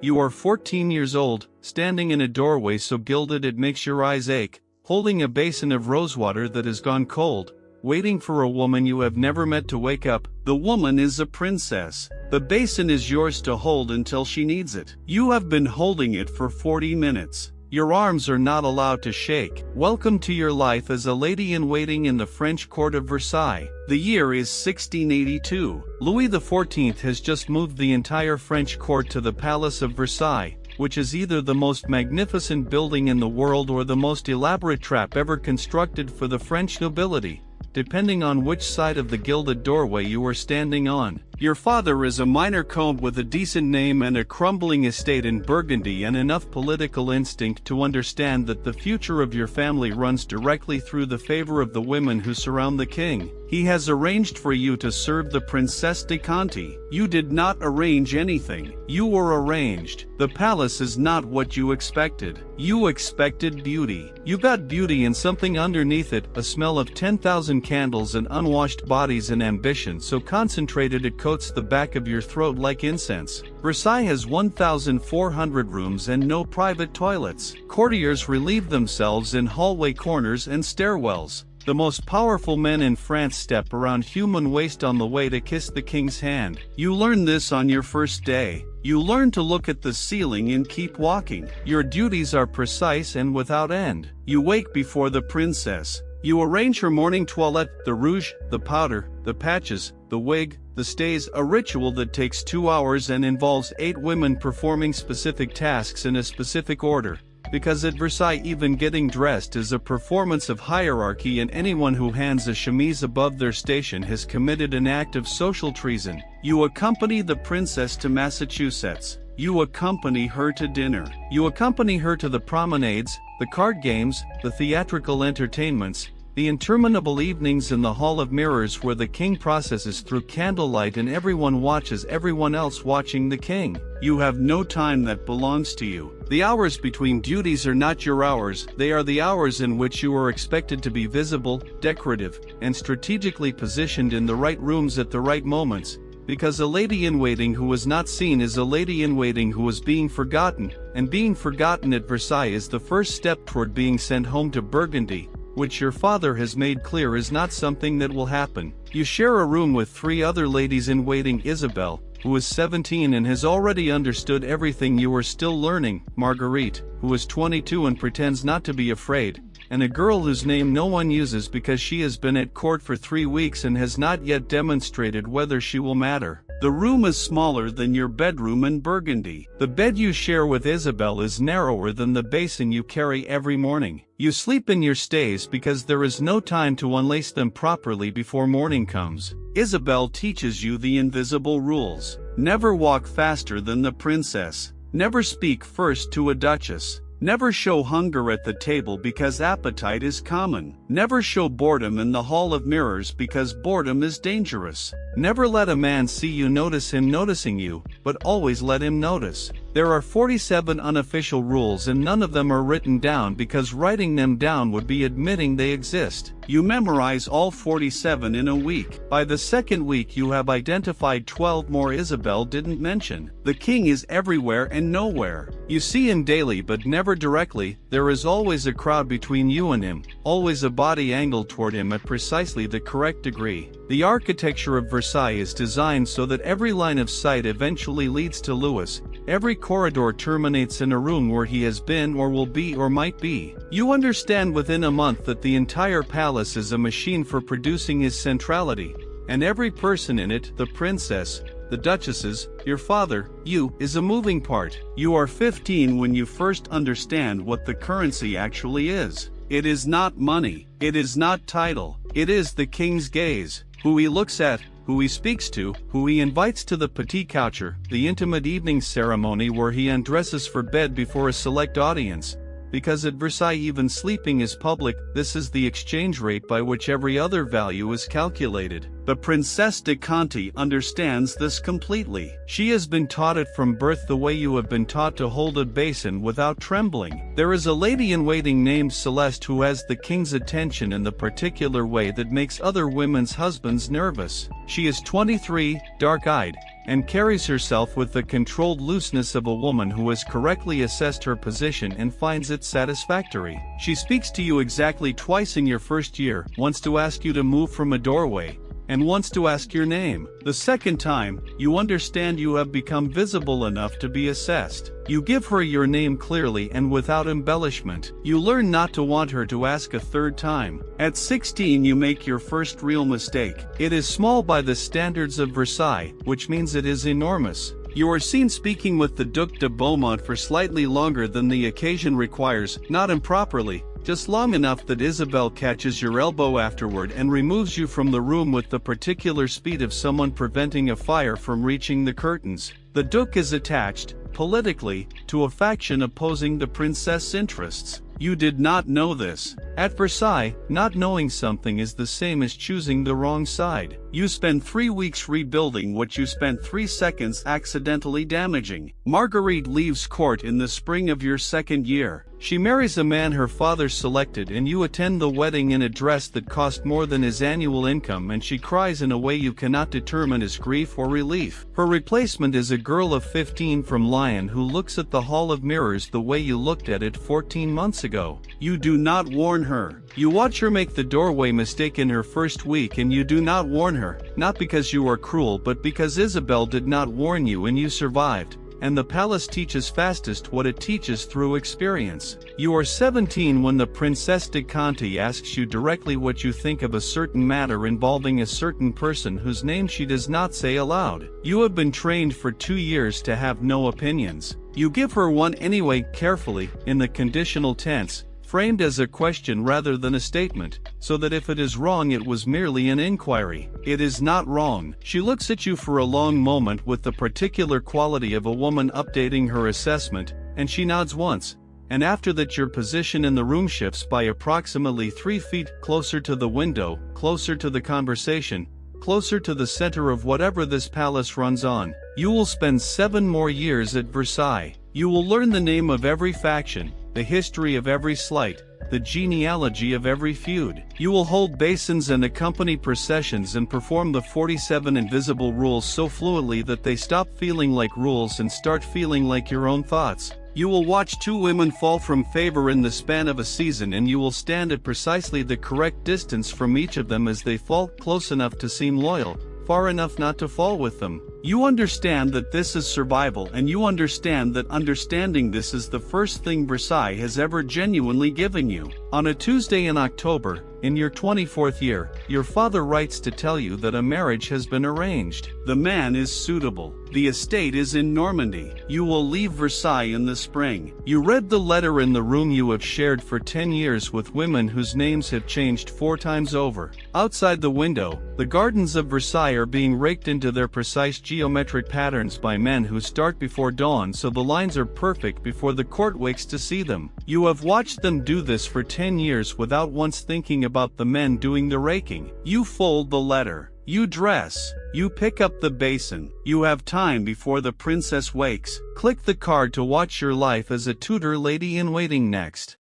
You are 14 years old, standing in a doorway so gilded it makes your eyes ache, holding a basin of rosewater that has gone cold, waiting for a woman you have never met to wake up. The woman is a princess. The basin is yours to hold until she needs it. You have been holding it for 40 minutes. Your arms are not allowed to shake. Welcome to your life as a lady-in-waiting in the French court of Versailles. The year is 1682. Louis XIV has just moved the entire French court to the Palace of Versailles, which is either the most magnificent building in the world or the most elaborate trap ever constructed for the French nobility, depending on which side of the gilded doorway you are standing on. Your father is a minor comte with a decent name and a crumbling estate in Burgundy and enough political instinct to understand that the future of your family runs directly through the favor of the women who surround the king. He has arranged for you to serve the Princesse de Conti. You did not arrange anything. You were arranged. The palace is not what you expected. You expected beauty. You got beauty and something underneath it, a smell of 10,000 candles and unwashed bodies and ambition so concentrated it coats the back of your throat like incense. Versailles has 1,400 rooms and no private toilets. Courtiers relieve themselves in hallway corners and stairwells. The most powerful men in France step around human waste on the way to kiss the king's hand. You learn this on your first day. You learn to look at the ceiling and keep walking. Your duties are precise and without end. You wake before the princess. You arrange her morning toilette, the rouge, the powder, the patches, the wig, the stays, a ritual that takes 2 hours and involves 8 women performing specific tasks in a specific order. Because at Versailles even getting dressed is a performance of hierarchy and anyone who hands a chemise above their station has committed an act of social treason. You accompany the princess to Massachusetts. You accompany her to dinner. You accompany her to the promenades, the card games, the theatrical entertainments, the interminable evenings in the Hall of Mirrors where the king processes through candlelight and everyone watches everyone else watching the king. You have no time that belongs to you. The hours between duties are not your hours, they are the hours in which you are expected to be visible, decorative, and strategically positioned in the right rooms at the right moments. Because a lady-in-waiting who was not seen is a lady-in-waiting who was being forgotten, and being forgotten at Versailles is the first step toward being sent home to Burgundy, which your father has made clear is not something that will happen. You share a room with 3 other ladies-in-waiting: Isabelle, who is 17 and has already understood everything you are still learning, Marguerite, who is 22 and pretends not to be afraid, and a girl whose name no one uses because she has been at court for 3 weeks and has not yet demonstrated whether she will matter. The room is smaller than your bedroom in Burgundy. The bed you share with Isabelle is narrower than the basin you carry every morning. You sleep in your stays because there is no time to unlace them properly before morning comes. Isabelle teaches you the invisible rules. Never walk faster than the princess. Never speak first to a duchess. Never show hunger at the table because appetite is common. Never show boredom in the Hall of Mirrors because boredom is dangerous. Never let a man see you notice him noticing you, but always let him notice. There are 47 unofficial rules and none of them are written down because writing them down would be admitting they exist. You memorize all 47 in a week. By the second week you have identified 12 more Isabelle didn't mention. The king is everywhere and nowhere. You see him daily but never directly. There is always a crowd between you and him, always a body angled toward him at precisely the correct degree. The architecture of Versailles is designed so that every line of sight eventually leads to Louis. Every corridor terminates in a room where he has been or will be or might be. You understand within a month that the entire palace is a machine for producing his centrality, and every person in it, the princess, the duchesses, your father, you, is a moving part. You are 15 when you first understand what the currency actually is. It is not money. It is not title. It is the king's gaze, who he looks at, who he speaks to, who he invites to the petit coucher, the intimate evening ceremony where he undresses for bed before a select audience. Because at Versailles even sleeping is public, this is the exchange rate by which every other value is calculated. The Princesse de Conti understands this completely. She has been taught it from birth the way you have been taught to hold a basin without trembling. There is a lady-in-waiting named Celeste who has the king's attention in the particular way that makes other women's husbands nervous. She is 23, dark-eyed, and carries herself with the controlled looseness of a woman who has correctly assessed her position and finds it satisfactory. She speaks to you exactly twice in your first year, once to ask you to move from a doorway, and wants to ask your name. The second time, you understand you have become visible enough to be assessed. You give her your name clearly and without embellishment. You learn not to want her to ask a third time. At 16 you make your first real mistake. It is small by the standards of Versailles, which means it is enormous. You are seen speaking with the Duc de Beaumont for slightly longer than the occasion requires, not improperly, just long enough that Isabel catches your elbow afterward and removes you from the room with the particular speed of someone preventing a fire from reaching the curtains. The Duc is attached, politically, to a faction opposing the princess' interests. You did not know this. At Versailles, not knowing something is the same as choosing the wrong side. You spend 3 weeks rebuilding what you spent 3 seconds accidentally damaging. Marguerite leaves court in the spring of your second year. She marries a man her father selected and you attend the wedding in a dress that cost more than his annual income, and she cries in a way you cannot determine as grief or relief. Her replacement is a girl of 15 from Lyon who looks at the Hall of Mirrors the way you looked at it 14 months ago. You do not warn her. You watch her make the doorway mistake in her first week and you do not warn her, not because you are cruel but because Isabel did not warn you and you survived. And the palace teaches fastest what it teaches through experience. You are 17 when the Princesse de Conti asks you directly what you think of a certain matter involving a certain person whose name she does not say aloud. You have been trained for 2 years to have no opinions. You give her one anyway, carefully, in the conditional tense, framed as a question rather than a statement, so that if it is wrong it was merely an inquiry. It is not wrong. She looks at you for a long moment with the particular quality of a woman updating her assessment, and she nods once, and after that your position in the room shifts by approximately 3 feet, closer to the window, closer to the conversation, closer to the center of whatever this palace runs on. You will spend 7 more years at Versailles. You will learn the name of every faction, the history of every slight, the genealogy of every feud. You will hold basins and accompany processions and perform the 47 invisible rules so fluently that they stop feeling like rules and start feeling like your own thoughts. You will watch 2 women fall from favor in the span of a season and you will stand at precisely the correct distance from each of them as they fall, close enough to seem loyal, far enough not to fall with them. You understand that this is survival, and you understand that understanding this is the first thing Versailles has ever genuinely given you. On a Tuesday in October, in your 24th year, your father writes to tell you that a marriage has been arranged. The man is suitable. The estate is in Normandy. You will leave Versailles in the spring. You read the letter in the room you have shared for 10 years with women whose names have changed 4 times over. Outside the window, the gardens of Versailles are being raked into their precise geometric patterns by men who start before dawn so the lines are perfect before the court wakes to see them. You have watched them do this for 10 years without once thinking about the men doing the raking. You fold the letter. You dress. You pick up the basin. You have time before the princess wakes. Click the card to watch your life as a tutor lady in waiting next.